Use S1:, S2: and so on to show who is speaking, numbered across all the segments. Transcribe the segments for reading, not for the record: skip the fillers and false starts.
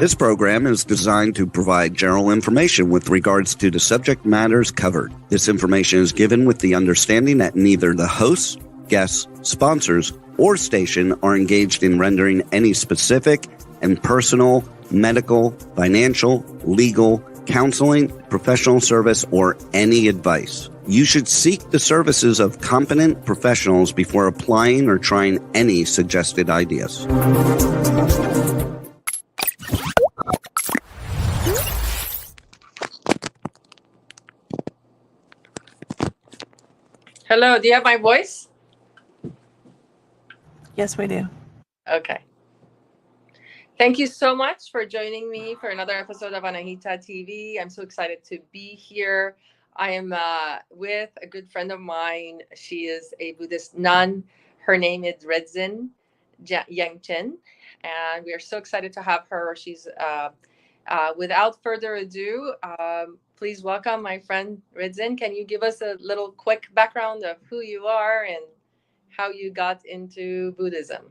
S1: This program is designed to provide general information with regards to the subject matters covered. This information is given with the understanding that neither the hosts, guests, sponsors, or station are engaged in rendering any specific and personal, medical, financial, legal, counseling, professional service, or any advice. You should seek the services of competent professionals before applying or trying any suggested ideas.
S2: Hello, do you have my voice?
S3: Yes, we do.
S2: Okay. Thank you so much for joining me for another episode of Anahita TV. I'm so excited to be here. I am with a good friend of mine. She is a Buddhist nun. Her name is Chen, and we are so excited to have her. She's without further ado, please welcome my friend Chen. Can you give us a little quick background of who you are and how you got into Buddhism?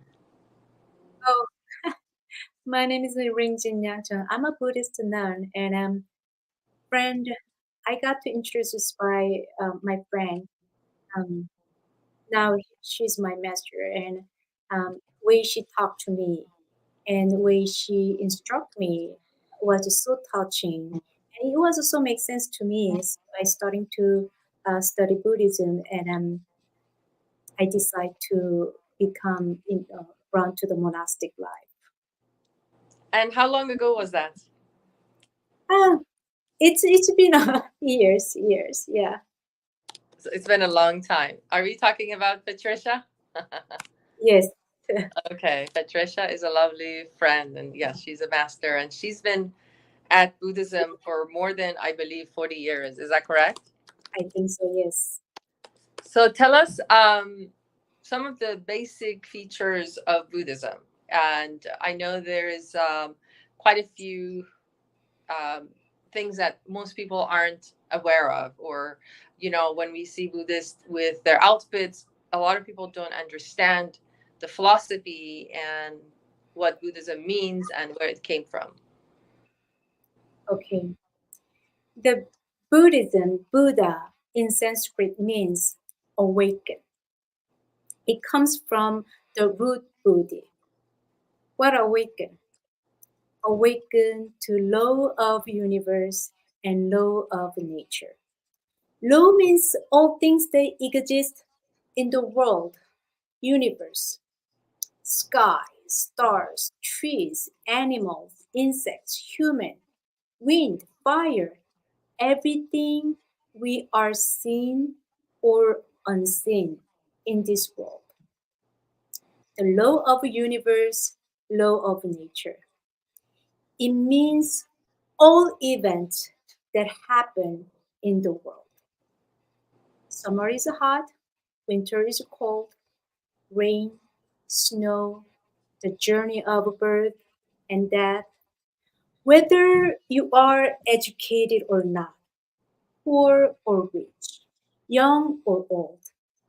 S4: Oh, my name is Ringjin Chen. I'm a Buddhist nun, and friend, I got to introduced by my friend. Now she's my master, and way she talked to me and the way she instruct me was so touching, and it was also make sense to me. So I starting to study Buddhism, and I decide to become run to the monastic life.
S2: And how long ago was that?
S4: It's been years, yeah.
S2: So it's been a long time. Are we talking about Patricia?
S4: Yes.
S2: Okay, Patricia is a lovely friend, and yes, she's a master, and she's been at Buddhism for more than, I believe, 40 years. Is that correct?
S4: I think so, yes.
S2: So tell us some of the basic features of Buddhism. And I know there is quite a few things that most people aren't aware of, or, you know, when we see Buddhists with their outfits, a lot of people don't understand the philosophy and what Buddhism means and where it came from.
S4: Okay. The Buddhism, Buddha in Sanskrit means awaken. It comes from the root Buddhi. What awaken? Awaken to law of universe and law of nature. Law means all things that exist in the world, universe, sky, stars, trees, animals, insects, human, wind, fire, everything we are seeing or unseen in this world. The law of universe, law of nature. It means all events that happen in the world. Summer is hot, winter is cold, rain, snow, the journey of birth and death. Whether you are educated or not, poor or rich, young or old,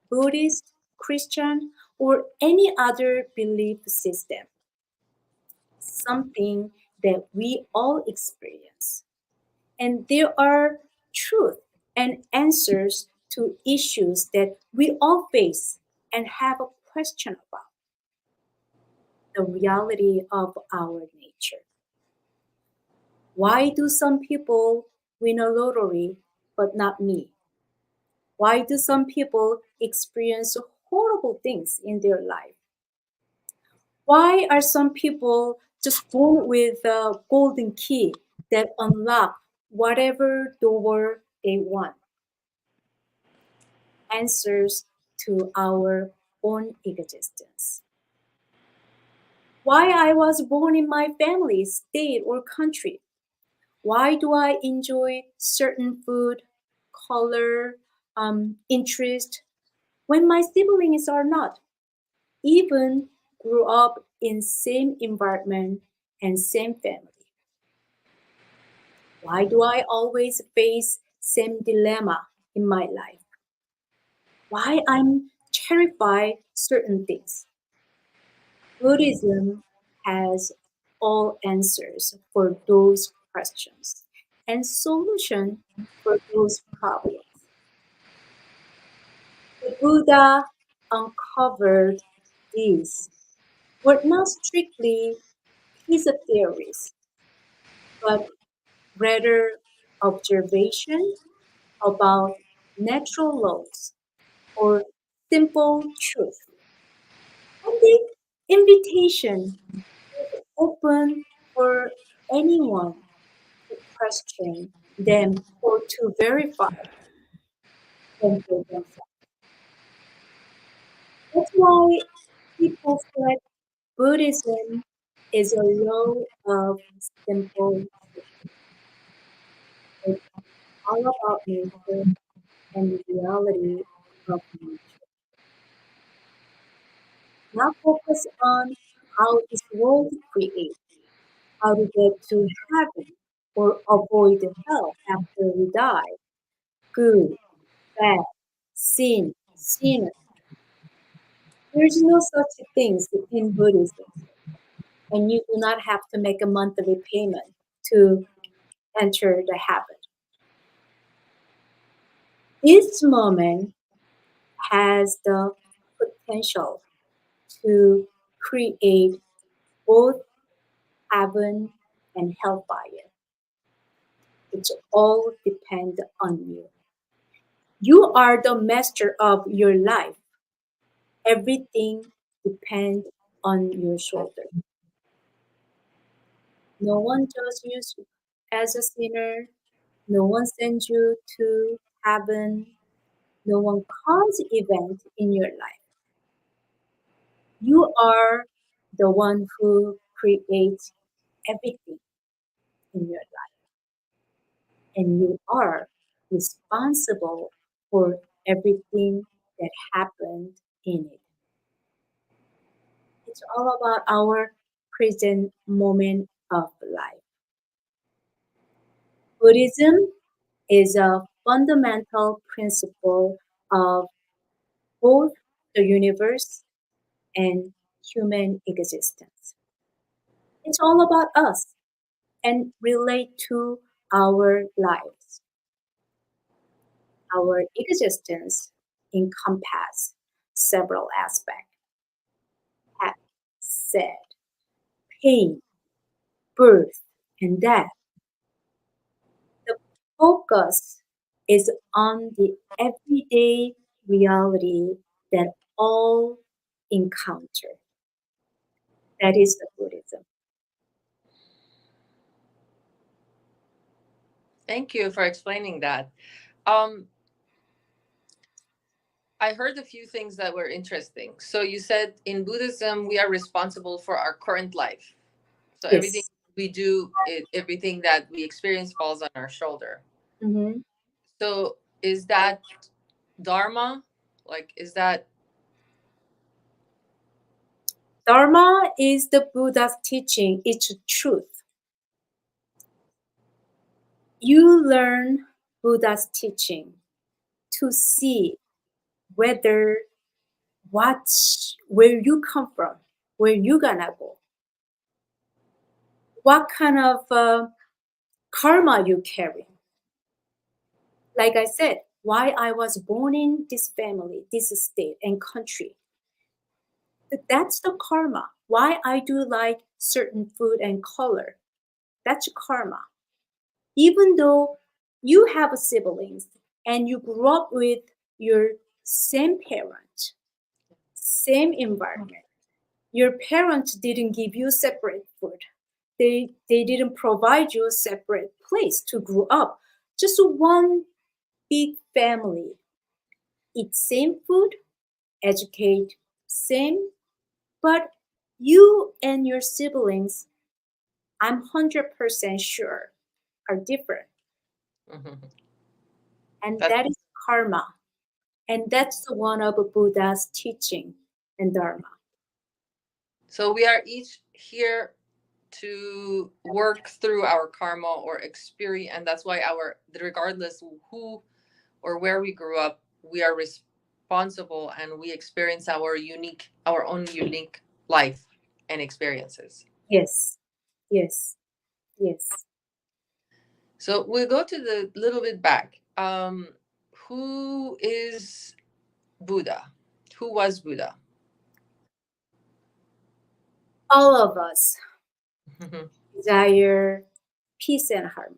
S4: Buddhist, Christian, or any other belief system, something that we all experience. And there are truth and answers to issues that we all face and have a question about. The reality of our nature. Why do some people win a lottery but not me? Why do some people experience horrible things in their life? Why are some people just born with a golden key that unlock whatever door they want? Answers to our own existence. Why I was born in my family, state, or country? Why do I enjoy certain food, color, interest when my siblings are not? Even grew up in same environment and same family. Why do I always face same dilemma in my life? Why I'm terrified certain things? Buddhism has all answers for those questions and solution for those problems. The Buddha uncovered these were not strictly his theories, but rather observation about natural laws or simple truth. And the invitation is open for anyone to question them or to verify them for themselves. That's why people said Buddhism is a law of simple truth. It's all about nature and the reality of nature. Not focus on how this world creates, how to get to heaven or avoid hell after we die. Good, bad, sin, sinner. There's no such things in Buddhism, and you do not have to make a monthly payment to enter the heaven. This moment has the potential to create both heaven and hellfire. It all depends on you. You are the master of your life. Everything depends on your shoulder. No one judges you as a sinner. No one sends you to heaven. No one cause event in your life. You are the one who creates everything in your life, and you are responsible for everything that happened in it. It's all about our present moment of life. Buddhism is a fundamental principle of both the universe and human existence. It's all about us and relate to our lives. Our existence encompass several aspects: happy, sad, pain, birth, and death. The focus is on the everyday reality that all encounter. That is the Buddhism.
S2: Thank you for explaining that. Um, I heard a few things that were interesting. So you said in Buddhism we are responsible for our current life. So everything
S4: Yes.
S2: we do, everything that we experience falls on our shoulder.
S4: Mhm.
S2: So is that dharma? Like, is that
S4: Dharma is the Buddha's teaching, it's truth. You learn Buddha's teaching to see whether what where you come from, where you gonna go, what kind of karma you carry. Like I said, why I was born in this family, this state and country. That's the karma. Why I do like certain food and color. That's karma. Even though you have siblings and you grew up with your same parent, same environment, your parents didn't give you separate food. They didn't provide you a separate place to grow up. Just one big family. Eat same food, educate same, but you and your siblings, I'm 100% sure, are different.
S2: Mhm.
S4: And
S2: That's
S4: that is karma. And that's the one of Buddha's teaching and Dharma.
S2: so we are each here to work through our karma or experience, and that's why our regardless who or where we grew up, we are responsible and we experience our own unique life and experiences.
S4: Yes. Yes. Yes.
S2: So we'll go to the little bit back. Who is Buddha? Who was Buddha?
S4: All of us desire peace and harmony.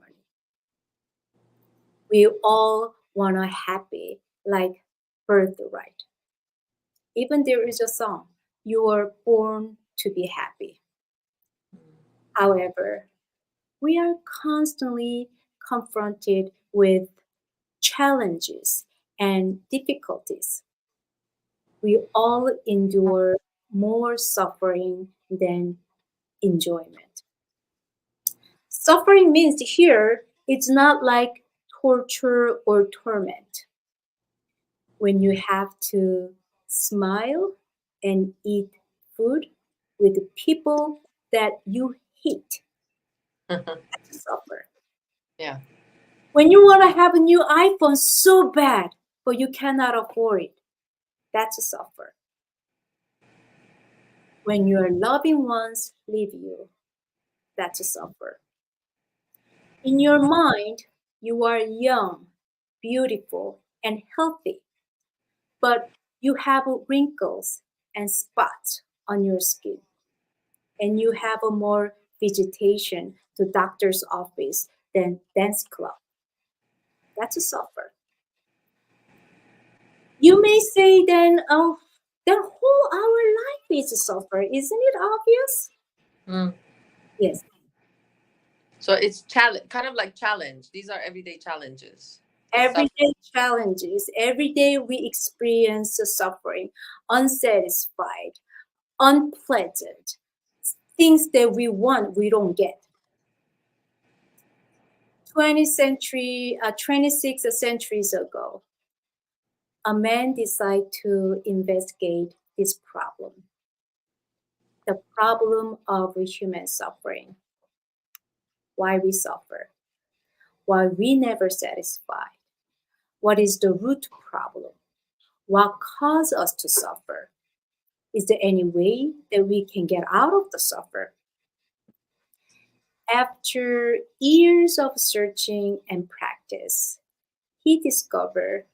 S4: We all want to happy like birthright. Even there is a song, you are born to be happy. However, we are constantly confronted with challenges and difficulties. We all endure more suffering than enjoyment. Suffering means here it's not like torture or torment. When you have to smile and eat food with people that you hate, that's a suffer.
S2: Yeah.
S4: When you want to have a new iPhone so bad, but you cannot afford it, that's a suffer. When your loving ones leave you, that's a suffer. In your mind, you are young, beautiful, and healthy, but you have wrinkles and spots on your skin, and you have a more vegetation to doctor's office than dance club. That's a suffer. You may say then, oh, the whole our life is a suffer. Isn't it obvious?
S2: Mm.
S4: Yes.
S2: So it's challenge, kind of like challenge. These are everyday challenges.
S4: Everyday challenges. Every day we experience the suffering, unsatisfied, unpleasant, things that we want, we don't get. 26 centuries ago, a man decided to investigate this problem, the problem of human suffering, why we suffer, why we never satisfied, what is the root problem, what caused us to suffer, is there any way that we can get out of the suffer? After years of searching and practice, he discovered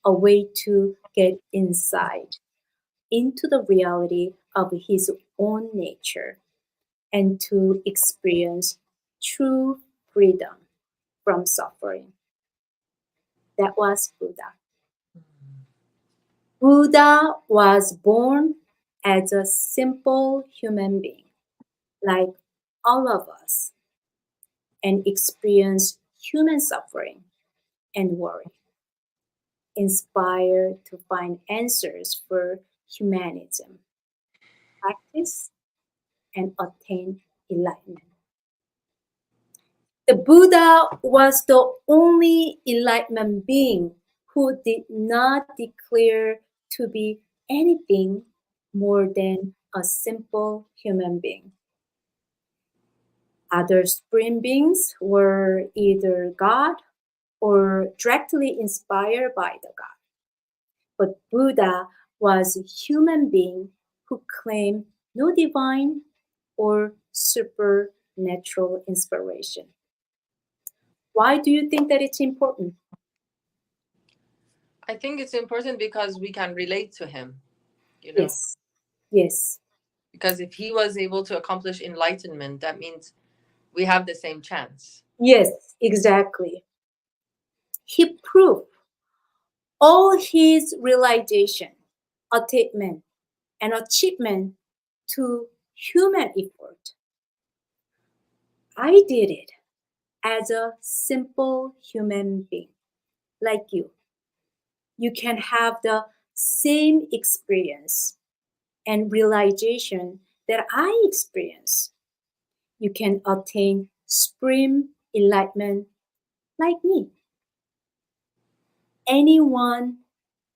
S4: a way to get inside into the reality of his own nature and to experience true freedom from suffering. That was Buddha. Buddha was born as a simple human being, like all of us, and experienced human suffering and worry, inspired to find answers for humanism, practice, and attain enlightenment. The Buddha was the only enlightenment being who did not declare to be anything more than a simple human being. Other supreme beings were either God or directly inspired by the God. But Buddha was a human being who claimed no divine or supernatural inspiration. Why do you think that it's important?
S2: I think it's important because we can relate to him, you know.
S4: Yes, yes,
S2: Because if he was able to accomplish enlightenment, that means we have the same chance.
S4: yes, exactly. He proved all his realization, attainment, and achievement to human effort. I did it as a simple human being like you. You can have the same experience and realization that I experience. You can attain supreme enlightenment like me. Anyone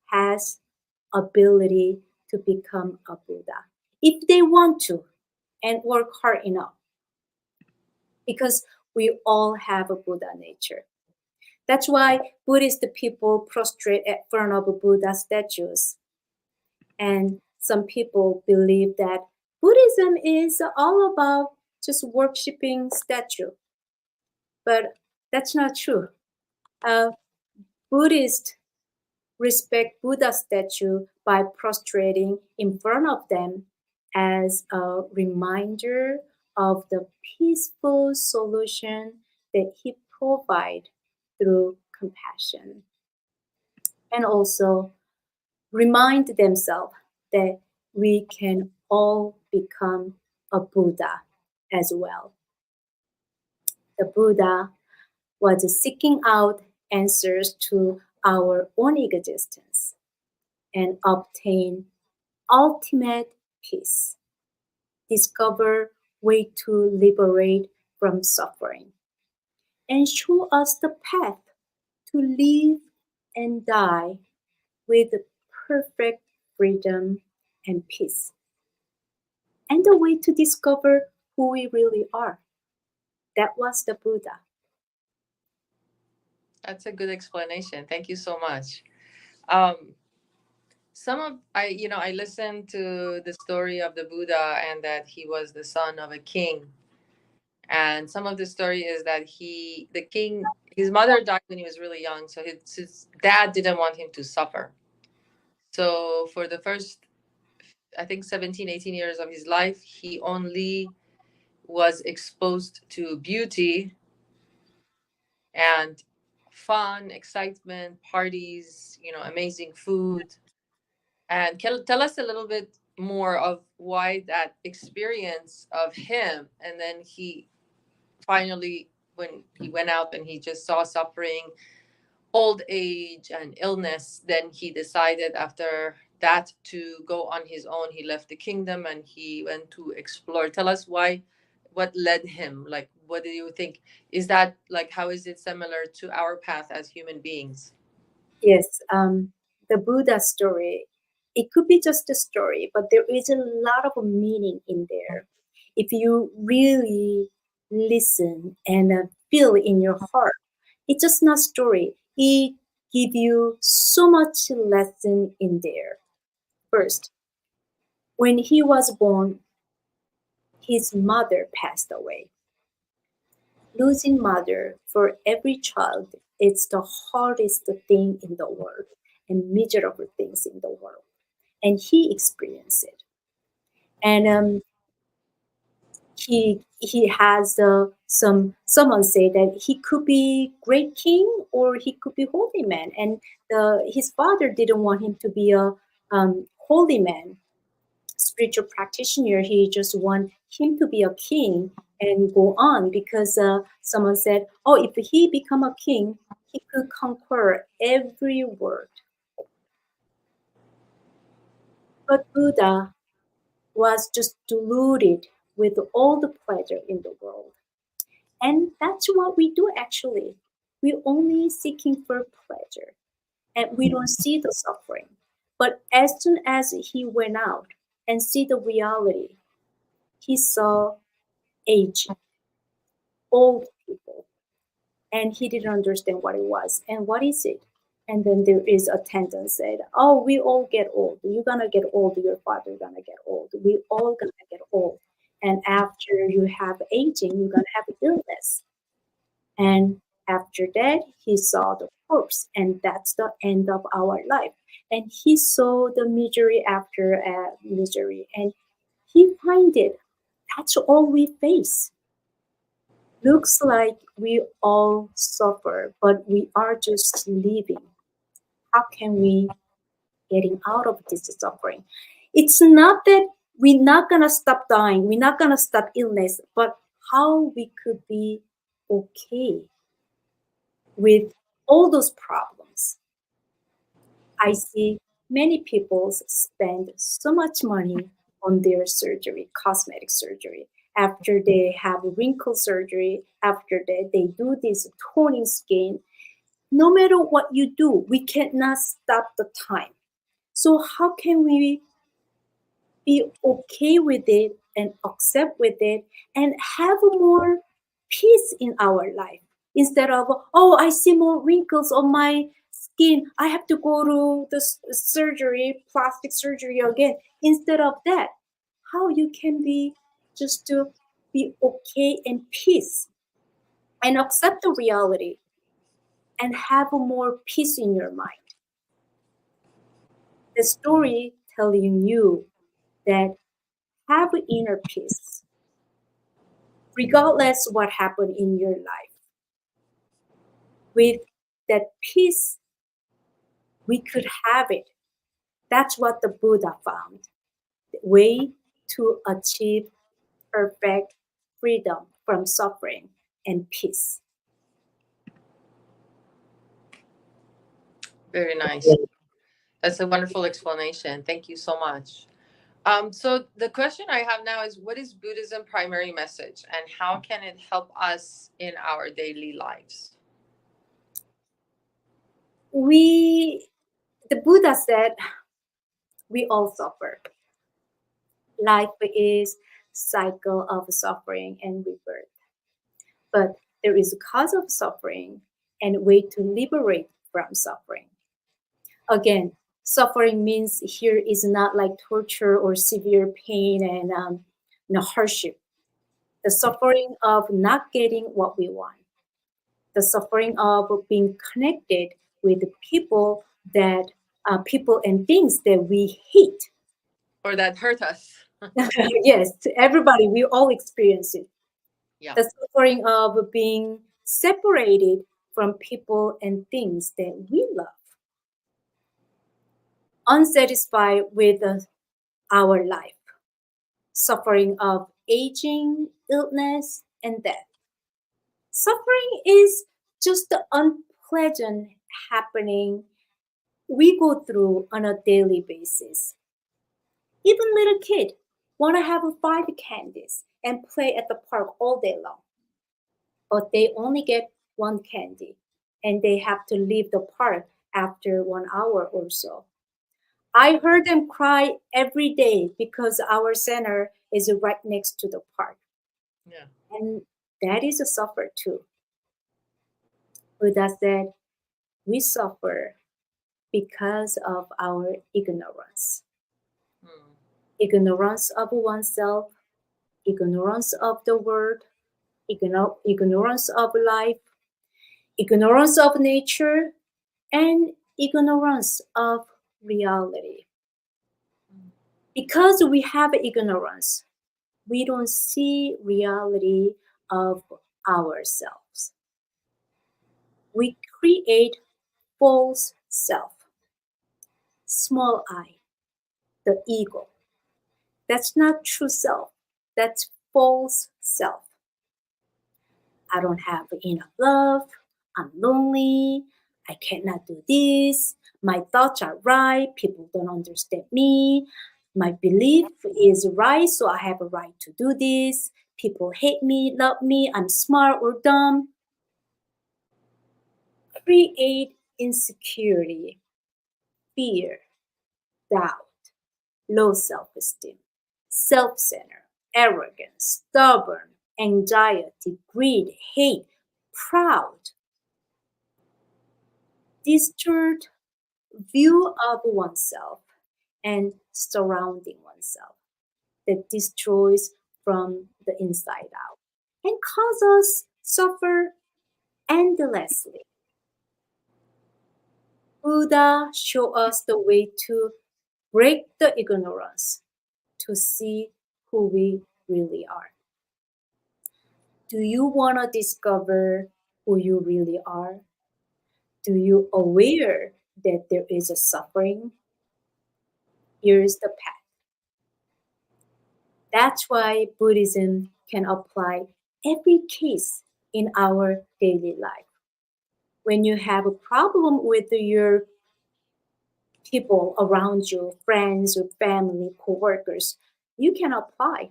S4: has ability to become a Buddha if they want to and work hard enough, because we all have a Buddha nature. That's why Buddhist people prostrate in front of Buddha statues. And some people believe that Buddhism is all about just worshiping statue. But that's not true. Buddhists respect Buddha statue by prostrating in front of them as a reminder of the peaceful solution that he provides through compassion. And also remind themselves that we can all become a Buddha as well. The Buddha was seeking out answers to our own existence and obtain ultimate peace, discover way to liberate from suffering, and show us the path to live and die with perfect freedom and peace, and the way to discover who we really are. That was the Buddha.
S2: That's a good explanation. Thank you so much. Um, some of I listened to the story of the Buddha and that he was the son of a king. And some of the story is that the king, his mother died when he was really young, so his dad didn't want him to suffer. So for the first, I think 17, 18 years of his life, he only was exposed to beauty and fun, excitement, parties, amazing food. And tell us a little bit more of why that experience of him, and then he finally, when he went out and he just saw suffering, old age and illness, then he decided after that to go on his own. He left the kingdom and he went to explore. Tell us why, what led him, like what do you think, is that like, how is it similar to our path as human beings?
S4: Yes, the Buddha story, it could be just a story, but there is a lot of meaning in there. If you really listen and feel in your heart, it's just not story. It give you so much lesson in there. First, when he was born, his mother passed away. Losing mother for every child is the hardest thing in the world and miserable things in the world. And he experienced it. And he has someone say that he could be great king or he could be holy man. And his father didn't want him to be a holy man, spiritual practitioner. He just want him to be a king and go on because someone said, oh, if he become a king, he could conquer every world. But Buddha was just deluded with all the pleasure in the world. And that's what we do actually. We only seeking for pleasure and we don't see the suffering. But as soon as he went out and see the reality, he saw age, old people, and he didn't understand what it was. And what is it? And then there is a tendency said, oh, we all get old. You're gonna get old, your father gonna get old. We all gonna get old. And after you have aging, you're gonna have illness. And after that, he saw the corpse, and that's the end of our life. And he saw the misery after misery, and he find it. That's all we face. Looks like we all suffer, but we are just living. How can we getting out of this suffering? It's not that we're not gonna stop dying, we're not gonna stop illness, but how we could be okay with all those problems. I see many people spend so much money on their surgery, cosmetic surgery. After they have wrinkle surgery, after that they do this toning skin. No matter what you do, we cannot stop the time. So how can we be okay with it and accept with it and have more peace in our life instead of, oh, I see more wrinkles on my skin, I have to go to the surgery, plastic surgery again. Instead of that, how you can be just to be okay and peace and accept the reality and have more peace in your mind. The story telling you that have inner peace regardless what happened in your life. With that peace, we could have it. That's what the Buddha found. The way to achieve perfect freedom from suffering and peace.
S2: Very nice. That's a wonderful explanation. Thank you so much. So the question I have now is, what is Buddhism primary message and how can it help us in our daily lives?
S4: The Buddha said, we all suffer. Life is cycle of suffering and rebirth. But there is a cause of suffering and way to liberate from suffering. Again, suffering means here is not like torture or severe pain and hardship. The suffering of not getting what we want. The suffering of being connected with people that people and things that we hate.
S2: Or that hurt us.
S4: Yes, to everybody, we all experience it.
S2: Yeah.
S4: The suffering of being separated from people and things that we love. Unsatisfied with our life. Suffering of aging, illness, and death. Suffering is just the unpleasant happening we go through on a daily basis. Even little kid want to have 5 candies and play at the park all day long. But they only get 1 candy and they have to leave the park after 1 hour or so. I heard them cry every day because our center is right next to the park.
S2: Yeah.
S4: And that is a suffer too. Buddha said, we suffer because of our ignorance. Ignorance of oneself, ignorance of the world, ignorance of life, ignorance of nature, and ignorance of reality. Because we have ignorance, we don't see reality of ourselves. We create false self, small I, the ego. That's not true self. That's false self. I don't have enough love. I'm lonely. I cannot do this. My thoughts are right. People don't understand me. My belief is right, so I have a right to do this. People hate me, love me. I'm smart or dumb. Create insecurity, fear, doubt, low self-esteem, self-centered, arrogance, stubborn, anxiety, greed, hate, proud, distorted view of oneself and surrounding oneself that destroys from the inside out and cause us suffer endlessly. Buddha showed us the way to break the ignorance to see who we really are. Do you want to discover who you really are? Do you aware that there is a suffering? Here's the path. That's why Buddhism can apply every case in our daily life. When you have a problem with your people around you, friends or family, co-workers, you can apply.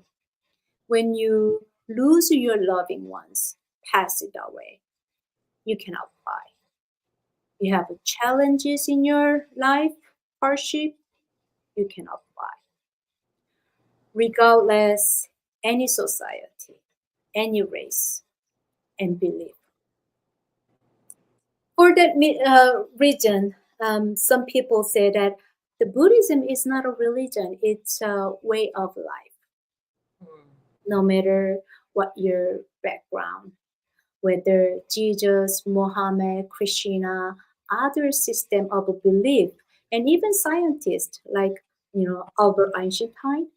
S4: When you lose your loving ones, pass it away, you can apply. You have challenges in your life, hardship, you can apply. Regardless any society, any race, and belief. For that reason, some people say that the Buddhism is not a religion, it's a way of life. No matter what your background, whether Jesus, Mohammed, Krishna, other system of belief, and even scientists like Albert Einstein,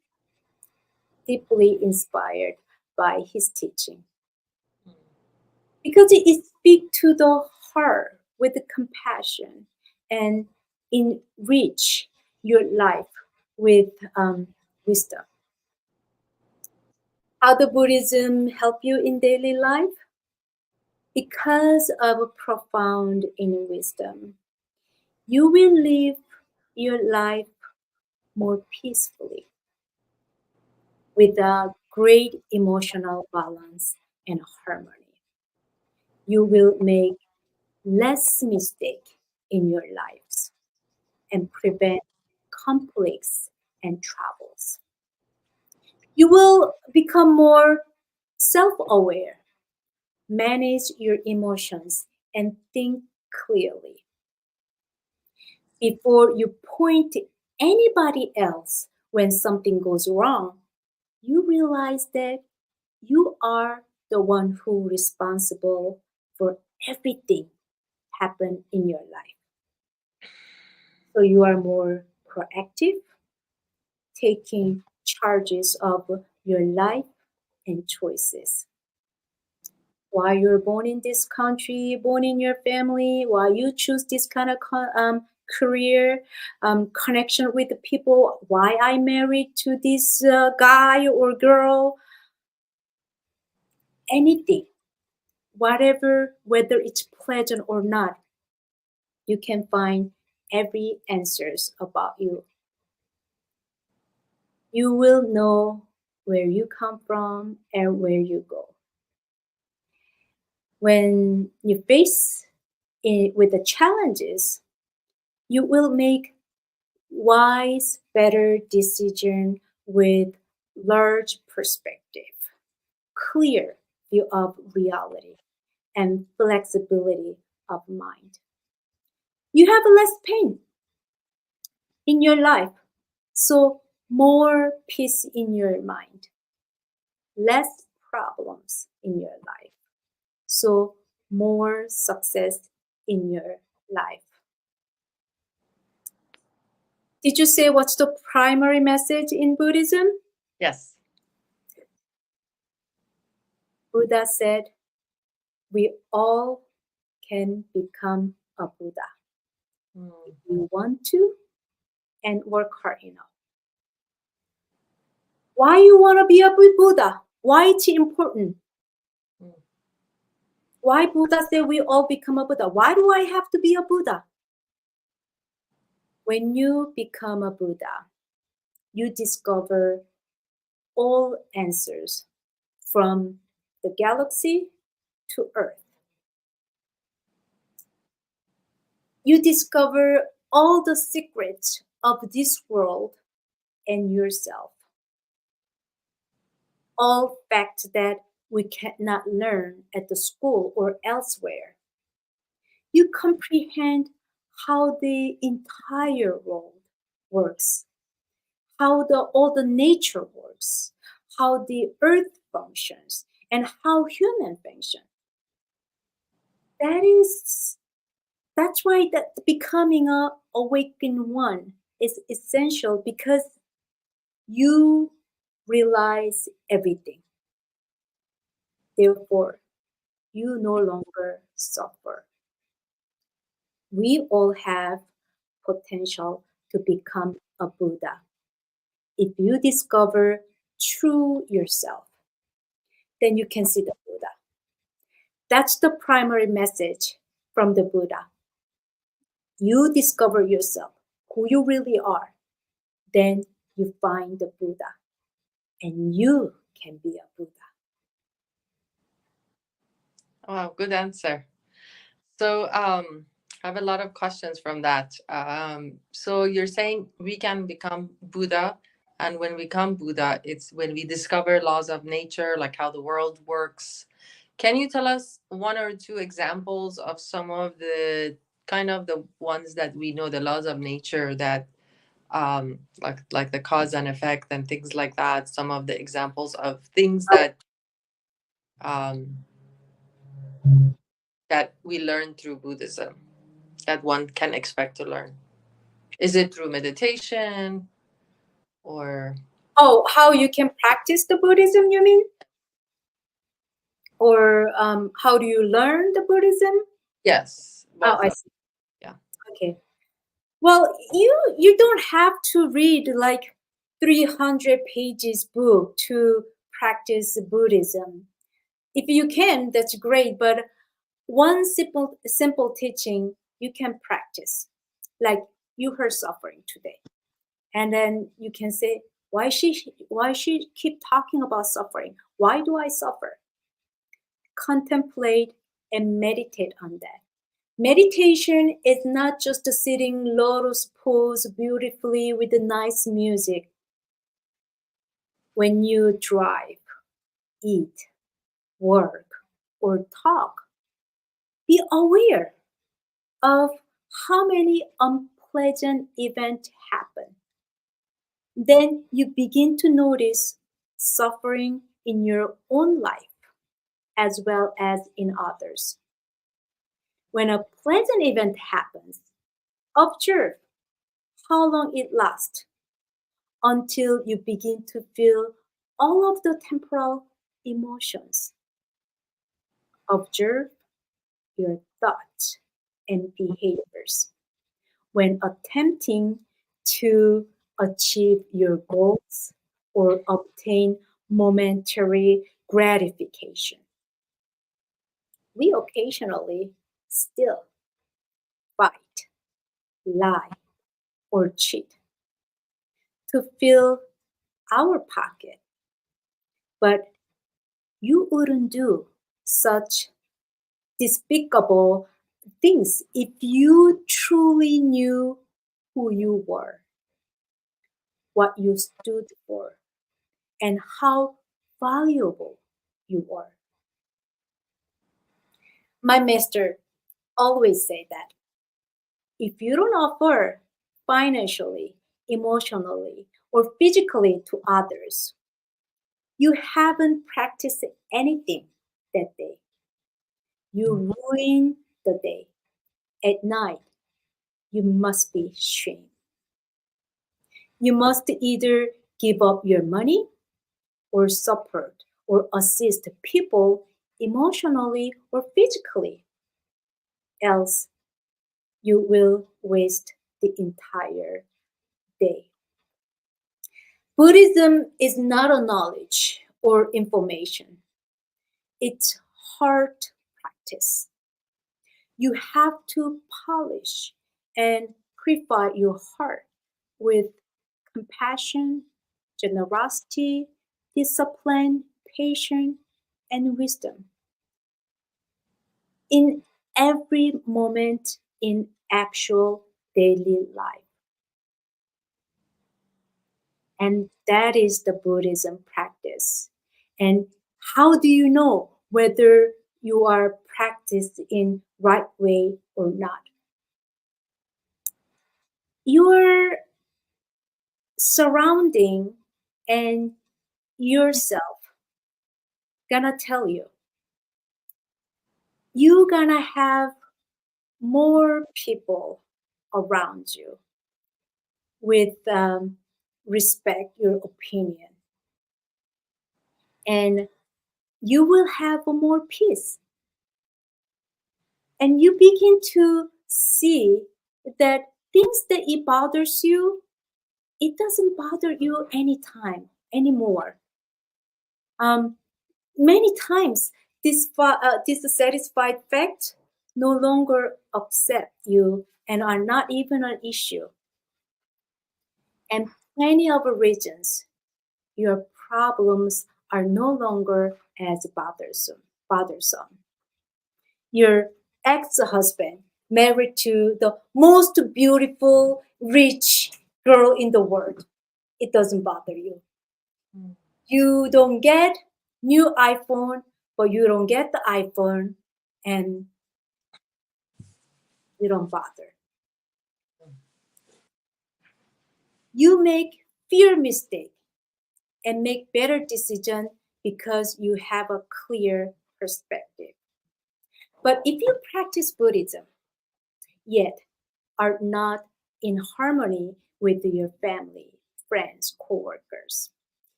S4: deeply inspired by his teaching because it speaks to the heart with compassion and enrich your life with wisdom. How the Buddhism help you in daily life? Because of a profound inner wisdom, you will live your life more peacefully with a great emotional balance and harmony. You will make less mistake in your lives and prevent conflicts and troubles. You will become more self-aware, manage your emotions, and think clearly. Before you point to anybody else when something goes wrong, you realize that you are the one who responsible for everything happen in your life. So you are more proactive, taking charges of your life and choices. Why you're born in this country, born in your family, why you choose this kind of career, connection with the people, why I married to this guy or girl, anything, whatever, whether it's pleasant or not, you can find every answers about you. You will know where you come from and where you go. When you face it with the challenges, you will make wise, better decision with large perspective, clear view of reality, and flexibility of mind. You have less pain in your life, so more peace in your mind, less problems in your life, so more success in your life. Did you say what's the primary message in Buddhism?
S2: Yes.
S4: Buddha said, we all can become a Buddha if you want to and work hard enough. Why you want to be a Buddha? Why it's important? Why Buddha said we all become a Buddha? Why do I have to be a Buddha? When you become a Buddha, you discover all answers from the galaxy to Earth. You discover all the secrets of this world and yourself. All facts that we cannot learn at the school or elsewhere. You comprehend how the entire world works, how all the nature works, how the earth functions, and how human function. That's why that becoming a awakened one is essential, because you realize everything. Therefore, you no longer suffer. We all have potential to become a Buddha. If you discover true yourself, then you can see the Buddha. That's the primary message from the Buddha. You discover yourself, who you really are, then you find the Buddha, and you can be a Buddha.
S2: Wow, good answer. So, I have a lot of questions from that. So you're saying we can become Buddha, and when we become Buddha, it's when we discover laws of nature, like how the world works. Can you tell us one or two examples of some of the kind of the ones that we know, the laws of nature that like the cause and effect and things like that, some of the examples of things that um, that we learn through Buddhism that one can expect to learn? Is it through meditation or?
S4: Oh, how you can practice the Buddhism, you mean? Or how do you learn the Buddhism?
S2: Yes,
S4: Oh,
S2: both
S4: I
S2: of.
S4: see.
S2: Yeah.
S4: Okay. Well, you don't have to read like 300 pages book to practice Buddhism. If you can, that's great. But one simple teaching you can practice, like you heard suffering today, and then you can say, why she keep talking about suffering? Why do I suffer? Contemplate and meditate on that. Meditation is not just sitting lotus pose beautifully with the nice music. When you drive, eat, work, or talk, be aware of how many unpleasant events happen. Then you begin to notice suffering in your own life as well as in others. When a pleasant event happens, observe how long it lasts until you begin to feel all of the temporal emotions. Observe your thoughts and behaviors when attempting to achieve your goals or obtain momentary gratification. We occasionally still fight, lie, or cheat to fill our pocket, but you wouldn't do such despicable things if you truly knew who you were, what you stood for, and how valuable you were. My master always said that if you don't offer financially, emotionally, or physically to others, you haven't practiced anything that day. You ruin the day. At night, you must be ashamed. You must either give up your money or support or assist people emotionally or physically, else you will waste the entire day. Buddhism is not a knowledge or information, it's heart practice. You have to polish and purify your heart with compassion, generosity, discipline, patience, and wisdom in every moment in actual daily life. And that is the Buddhism practice. And how do you know whether you are practiced in right way or not? Your surrounding and yourself gonna tell you. You gonna have more people around you with respect your opinion, and you will have more peace, and you begin to see that things that it bothers you, it doesn't bother you anytime anymore. um, Many times this satisfied fact no longer upset you and are not even an issue, and plenty of reasons your problems are no longer as bothersome. Your ex-husband married to the most beautiful, rich girl in the world. It doesn't bother you.
S2: Mm.
S4: You don't get new iPhone, but you don't get the iPhone and you don't bother. You make fewer mistakes and make better decisions because you have a clear perspective. But if you practice Buddhism, yet are not in harmony with your family, friends, co-workers,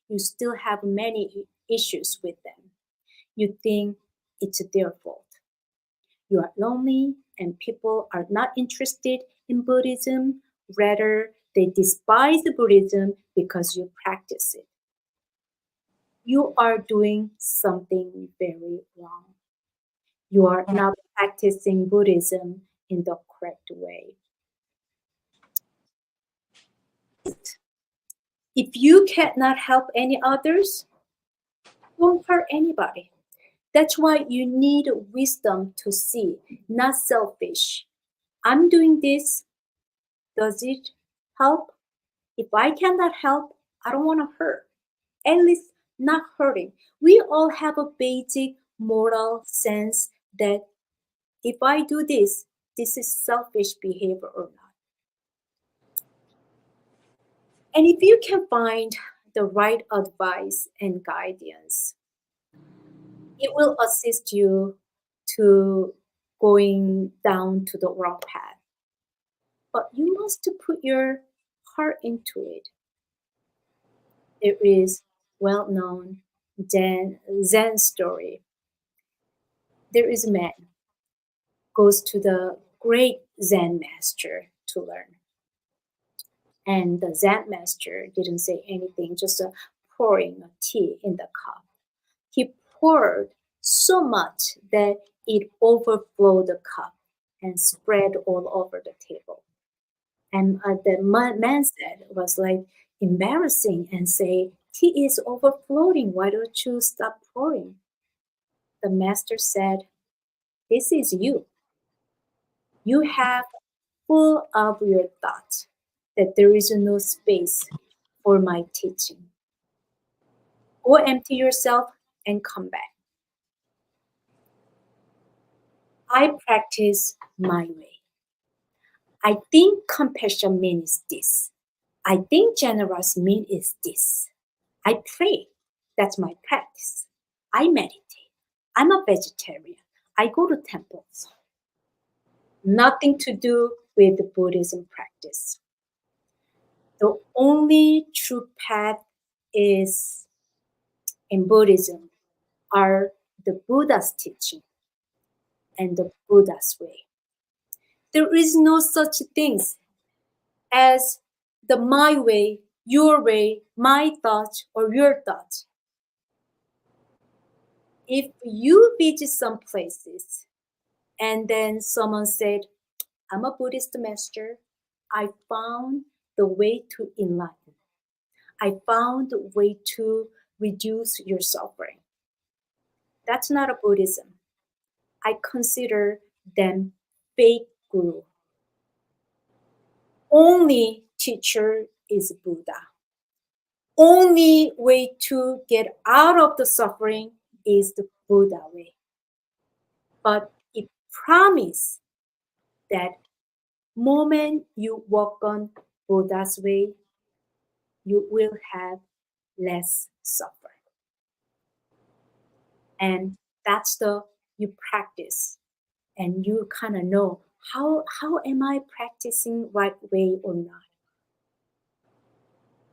S4: you still have many issues with them. You think it's their fault. You are lonely and people are not interested in Buddhism. Rather, they despise Buddhism because you practice it. You are doing something very wrong. You are not practicing Buddhism in the correct way. If you cannot help any others, don't hurt anybody. That's why you need wisdom to see, not selfish. I'm doing this. Does it help? If I cannot help, I don't want to hurt. At least not hurting. We all have a basic moral sense that if I do this, this is selfish behavior or not. And if you can find the right advice and guidance, it will assist you to going down to the wrong path. But you must put your heart into it. There is well-known Zen story. There is a man goes to the great Zen master to learn. And the Zen master didn't say anything, just pouring tea in the cup. He poured so much that it overflowed the cup and spread all over the table. And the man said it was like embarrassing and say, tea is overflowing. Why don't you stop pouring? The master said, this is you. You have full of your thoughts that there is no space for my teaching. Go empty yourself and come back. I practice my way. I think compassion means this. I think generous means this. I pray. That's my practice. I meditate. I'm a vegetarian. I go to temples. Nothing to do with the Buddhism practice. The only true path is in Buddhism are the Buddha's teaching and the Buddha's way. There is no such things as the my way, your way, my thoughts, or your thoughts. If you visit some places and then someone said, I'm a Buddhist master, I found the way to enlighten. I found a way to reduce your suffering. That's not a Buddhism. I consider them fake guru. Only teacher is Buddha. Only way to get out of the suffering is the Buddha way. But it promises that moment you walk on Buddha's way, you will have less suffering. And that's the you practice and you kind of know how am I practicing right way or not.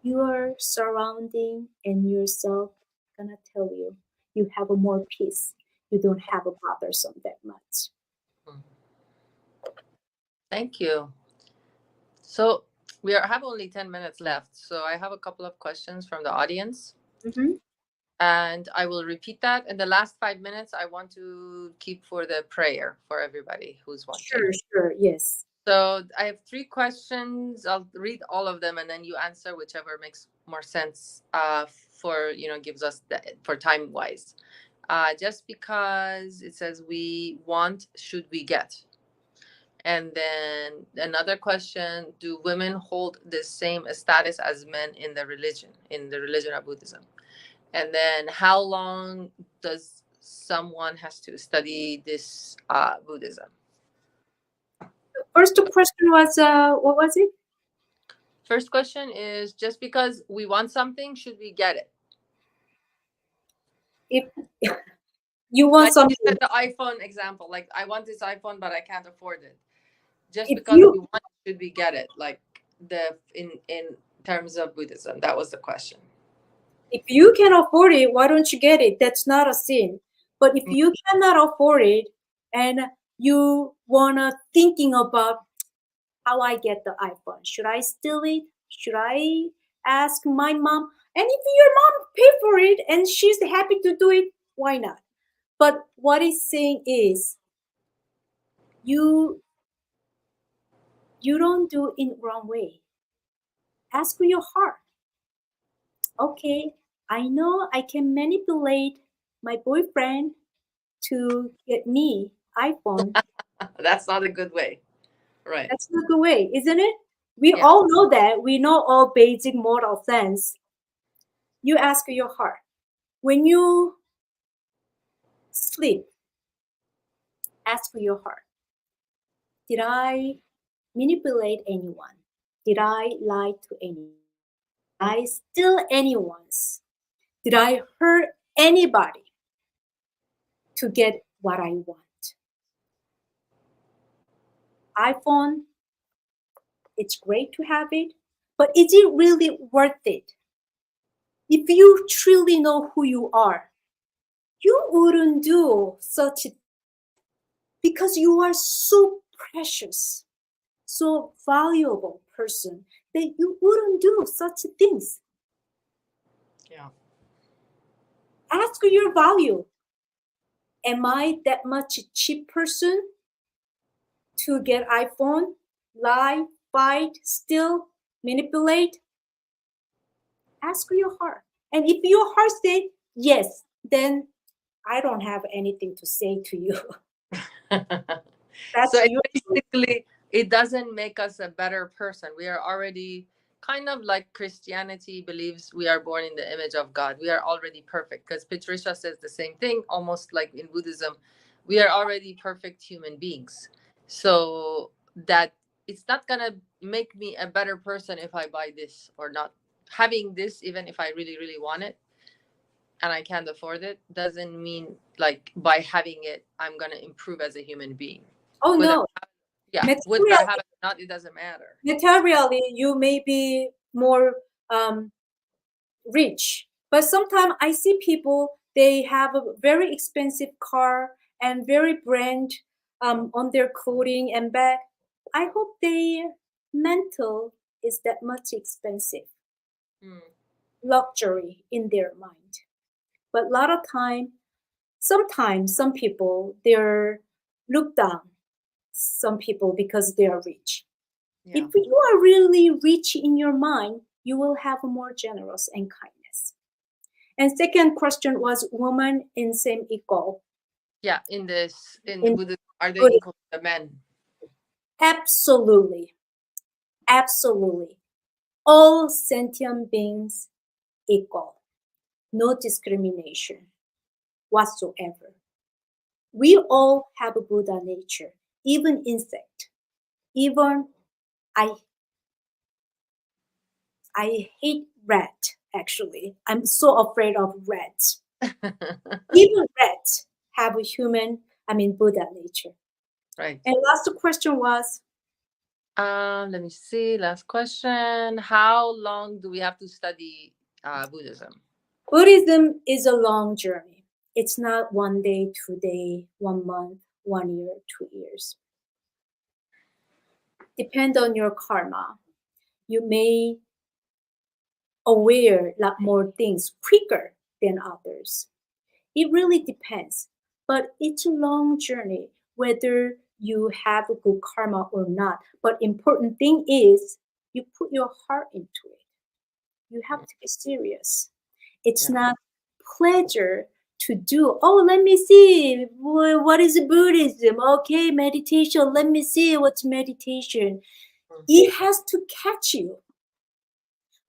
S4: Your surrounding and yourself gonna tell you you have a more peace. You don't have a bothersome that much.
S2: Thank you. So have only 10 minutes left. So I have a couple of questions from the audience.
S4: Mm-hmm.
S2: And I will repeat that. In the last 5 minutes, I want to keep for the prayer for everybody who's watching.
S4: Sure, yes.
S2: So I have 3 questions. I'll read all of them and then you answer whichever makes more sense for, gives us for time wise. Just because it says we want, should we get? And then another question, do women hold the same status as men in the religion of Buddhism? And then how long does someone has to study this Buddhism?
S4: The first question was, what was it?
S2: First question is, just because we want something, should we get it?
S4: if you want
S2: Like you
S4: something,
S2: said the iPhone example, like I want this iPhone, but I can't afford it. Just
S4: if
S2: because we
S4: you
S2: want it, should we get it? Like the in terms of Buddhism, that was the question.
S4: if you can afford it, why don't you get it? That's not a sin. But if you cannot afford it and you wanna thinking about how I get the iPhone, should I steal it? Should I ask my mom? And if your mom pay for it and she's happy to do it, why not? But what it's saying is you you don't do it in wrong way. Ask your heart. Okay, I know I can manipulate my boyfriend to get me iPhone.
S2: That's not a good way, right?
S4: That's not the way, isn't it? We
S2: Yeah.
S4: all know that. We know all basic moral sense. You ask your heart. When you sleep, ask your heart. Did I manipulate anyone? Did I lie to anyone? Did I steal anyone's? Did I hurt anybody to get what I want? iPhone, it's great to have it, but is it really worth it? If you truly know who you are, you wouldn't do such because you are so precious, so valuable person that you wouldn't do such things.
S2: Yeah.
S4: Ask your value. Am I that much cheap person to get iPhone, lie, fight, steal, manipulate? Ask your heart. And if your heart says yes, then I don't have anything to say to you.
S2: So
S4: That's your
S2: basically, it doesn't make us a better person. We are already kind of like Christianity believes we are born in the image of God. We are already perfect because Patricia says the same thing, almost like in Buddhism. We are already perfect human beings. So that it's not going to make me a better person if I buy this or not. Having this, even if I really, really want it and I can't afford it, doesn't mean like by having it, I'm going to improve as a human being.
S4: Oh
S2: Whether
S4: no.
S2: whether I
S4: Materially,
S2: have it or not, it doesn't matter.
S4: materially, you may be more rich, but sometimes I see people they have a very expensive car and very brand on their clothing and bag. I hope their mental is that much expensive, luxury in their mind. But a lot of time, sometimes some people they're looked down. Some people because they are rich.
S2: Yeah.
S4: If you are really rich in your mind, you will have more generous and kindness. And second question was woman in same equal.
S2: Yeah. In the
S4: In
S2: Buddhism, are they
S4: Buddhism.
S2: equal to the men?
S4: Absolutely. Absolutely. All sentient beings equal. No discrimination whatsoever. We all have a Buddha nature, even insect. Even I I hate rat actually. I'm so afraid of rats. Even rats have a human, Buddha nature.
S2: Right.
S4: And last question was,
S2: Let me see. Last question. How long do we have to study Buddhism?
S4: Buddhism is a long journey. It's not 1 day, 2 day, 1 month, 1 year, 2 years. Depend on your karma. You may aware a lot more things quicker than others. It really depends. But it's a long journey, whether you have a good karma or not. But important thing is you put your heart into it. You have to be serious. It's
S2: Yeah.
S4: not pleasure to do. Oh, let me see. What is Buddhism? Okay, meditation. Let me see what's meditation. It has to catch you.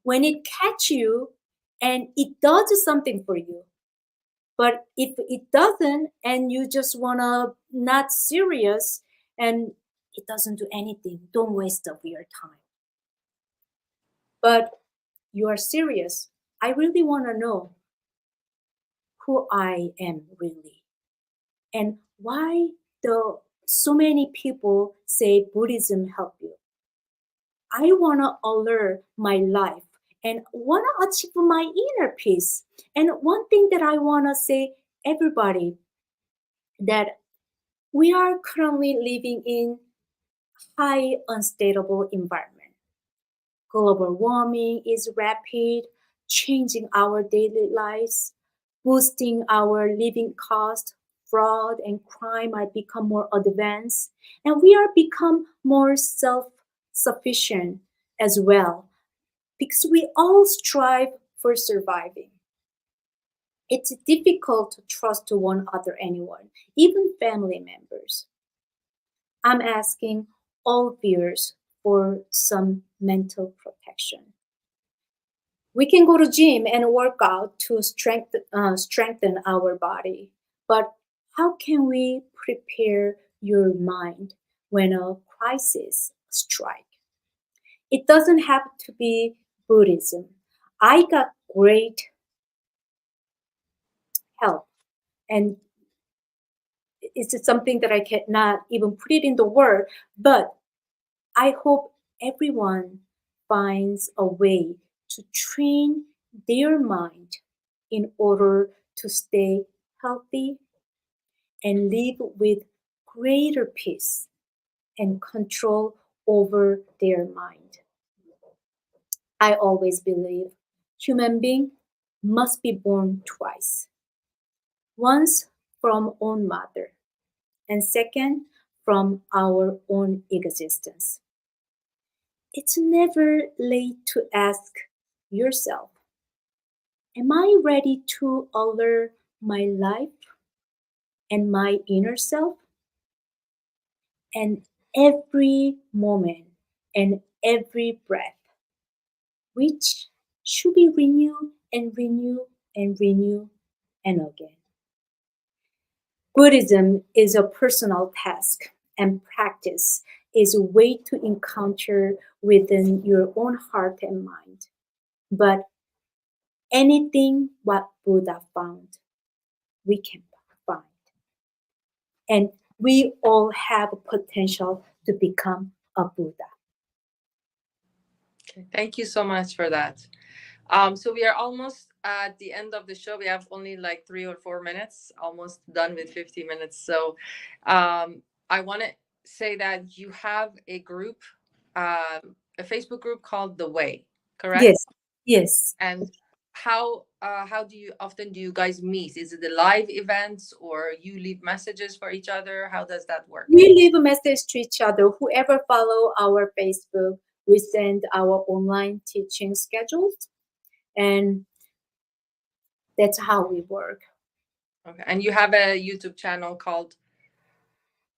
S4: When it catch you and it does something for you, but if it doesn't and you just wanna not serious and it doesn't do anything, don't waste of your time. But you are serious. I really wanna know who I am really. And why the so many people say Buddhism help you. I want to alert my life and want to achieve my inner peace. And one thing that I want to say everybody that we are currently living in high unstable environment. Global warming is rapid, changing our daily lives, boosting our living cost. Fraud and crime might become more advanced, and we are become more self-sufficient as well because we all strive for surviving. It's difficult to trust to one other anyone, even family members. I'm asking all viewers for some mental protection. We can go to gym and work out to strengthen our body, but how can we prepare your mind when a crisis strikes? It doesn't have to be Buddhism. I got great help, and it's something that I cannot even put it in the word, but I hope everyone finds a way to train their mind in order to stay healthy and live with greater peace and control over their mind. I always believe human being must be born twice. Once from own mother and second from our own existence. It's never late to ask yourself, am I ready to alter my life and my inner self? And every moment and every breath, which should be renew and renew and renew and again. Buddhism is a personal task and practice is a way to encounter within your own heart and mind. But anything what Buddha found, we can find. And we all have potential to become a Buddha.
S2: Okay, thank you so much for that. So we are almost at the end of the show. We have only like 3 or 4 minutes, almost done with 50 minutes. So I want to say that you have a group, a Facebook group called The Way, correct?
S4: Yes, yes.
S2: And how do you often do you guys meet? Is it the live events or you leave messages for each other? How does that work?
S4: We leave a message to each other. Whoever follow our Facebook, we send our online teaching schedules, and that's how we work.
S2: Okay. And you have a YouTube channel called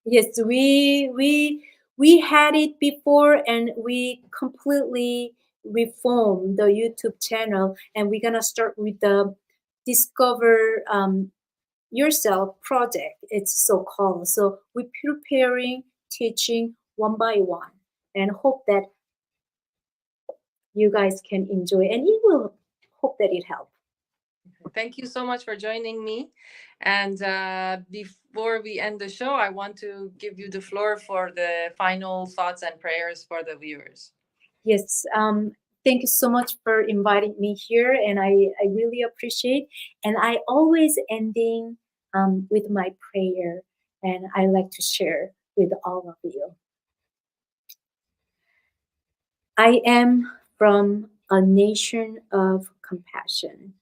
S4: Yes, we had it before, and we completely reformed the YouTube channel, and we're gonna start with the Discover Yourself project. It's so called. So we're preparing, teaching one by one, and hope that you guys can enjoy, and it will hope that it helps.
S2: Thank you so much for joining me. And before we end the show, I want to give you the floor for the final thoughts and prayers for the viewers.
S4: Yes, thank you so much for inviting me here, and I really appreciate. And I always ending with my prayer, and I like to share with all of you. I am from a nation of compassion.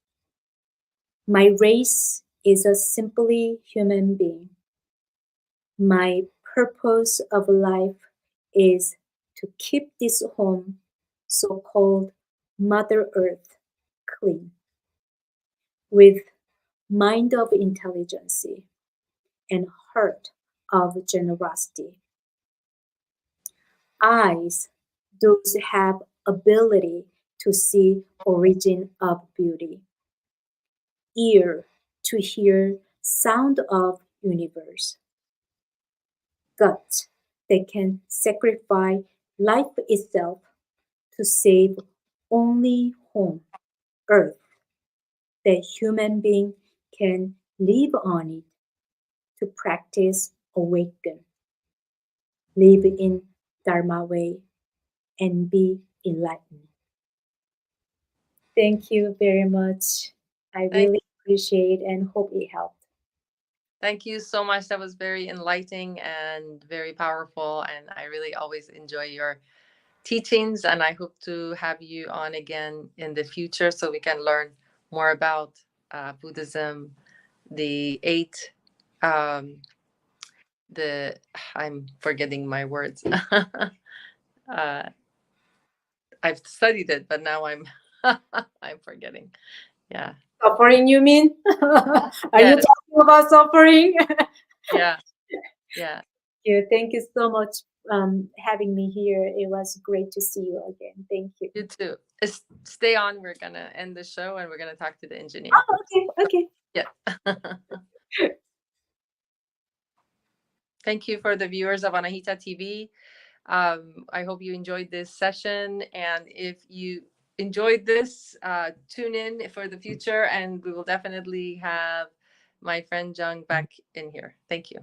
S4: My race is a simply human being. My purpose of life is to keep this home, so-called Mother Earth, clean, with mind of intelligence and heart of generosity. Eyes, those have ability to see origin of beauty. Ear, to hear sound of universe. Gut, they can sacrifice life itself to save only home, earth, that human being can live on it to practice awaken, live in Dharma way, and be enlightened. Thank you very much. I
S2: Thank,
S4: really appreciate and hope it helped.
S2: thank you so much. That was very enlightening and very powerful. And I really always enjoy your teachings. And I hope to have you on again in the future so we can learn more about Buddhism, the eight, um, the, I'm forgetting my words. I've studied it, but now I'm, I'm forgetting. Yeah.
S4: Suffering, you mean? Are you
S2: Yes.
S4: talking about suffering?
S2: Yeah. Yeah.
S4: Thank you so much having me here. It was great to see you again. Thank you.
S2: You too. Stay on. We're gonna end the show and we're gonna talk to the engineer.
S4: Oh, okay, okay.
S2: Yeah. Thank you for the viewers of Anahita TV. I hope you enjoyed this session, and if you enjoyed this, tune in for the future, and we will definitely have my friend Jung back in here. Thank you.